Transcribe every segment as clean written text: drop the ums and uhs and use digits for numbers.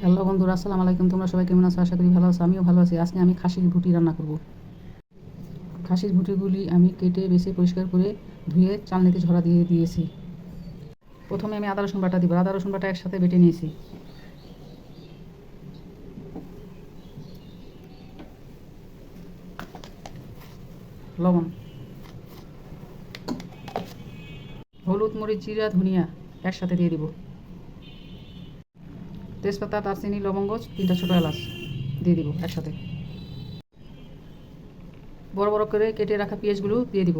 Hello বন্ধুরা, আসসালামু আলাইকুম। তোমরা সবাই কেমন আছো? আশা করি ভালো আছো। আমিও ভালো আছি। আজকে আমি খাসির ভুটি রান্না করব। খাসির ভুটিগুলি আমি কেটে বেছে পরিষ্কার করে ধুয়ে চালনিতে ঝরা দিয়ে দিয়েছি। প্রথমে আমি আদা রসুন বাটা দিব। আদা রসুন বাটা একসাথে বেটে নিয়েছি। লবণ, হলুদ, মরিচ, জিরা, ধনিয়া একসাথে দিয়ে দিব। তেজপাতা, দারচিনি, লবঙ্গ, 3টা ছোটো এলাচ দিয়ে দিব একসাথে। বড় বড় করে কেটে রাখা পেঁয়াজগুলো দিয়ে দিব।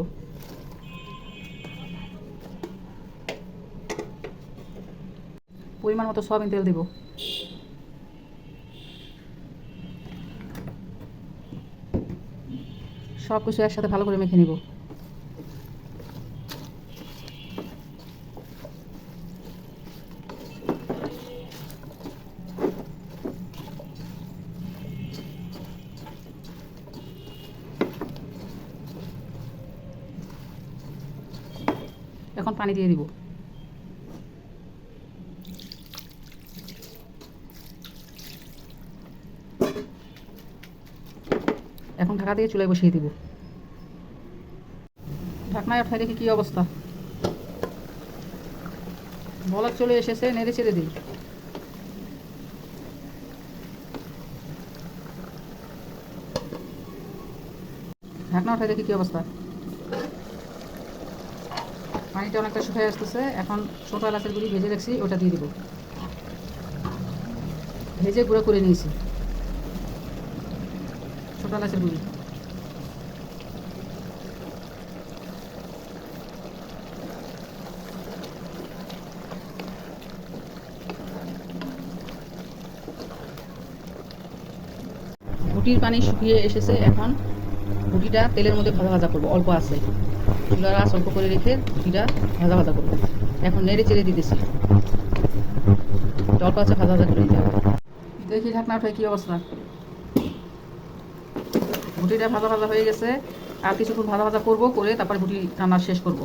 পরিমাণ মতো সয়াবিন তেল দিব। সব কিছু একসাথে ভালো করে মেখে নিব। এখন পানি দিয়ে দিব। এখন ঢাকা দিয়ে চুলায় বসিয়ে দিব। ঢাকনায় উঠাই দেখি কী অবস্থা। বলক চলে এসেছে, নেড়ে চেড়ে দিই। ঢাকনা উঠাই দেখি কী অবস্থা। পানিটা অনেকটা শুকিয়ে আসতেছে। এখন ছোটো এলাচের গুঁড়ি ভেজে রাখছি, ওটা দিয়ে দিব। ভেজে গুঁড়ো করে নিয়েছি ছোটো এলাচের গুঁড়ি। ভুটির পানি শুকিয়ে এসেছে। এখন ভুটিটা তেলের মধ্যে ভাজা ভাজা করবো। অল্প আছে, চুলার আঁচ অল্প করে রেখে ভুটিটা ভাজা ভাজা করবো। এখন নেড়ে চেড়ে দিতেছি। অল্প আছে ভাজা ভাজা করে দিতে হবে। দেখি ঢাকনা উঠে কী অবস্থা। ভুটিটা ভাজা ভাজা হয়ে গেছে। আর কিছুক্ষণ ভাজা ভাজা করবো, করে তারপরে ভুটি রান্না শেষ করব।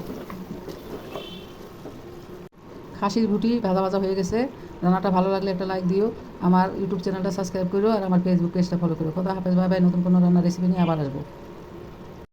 খাসির ভুটি ভাজা ভাজা হয়ে গেছে। রান্নাটা ভালো লাগলে একটা লাইক দিও। আমার ইউটিউব চ্যানেলটা সাবস্ক্রাইব করো আর আমার ফেসবুক পেজটা ফলো করো। খোদা হাফেজ, বাই বাই। নতুন কোনো রান্নার রেসিপি নিয়ে আবার আসবো।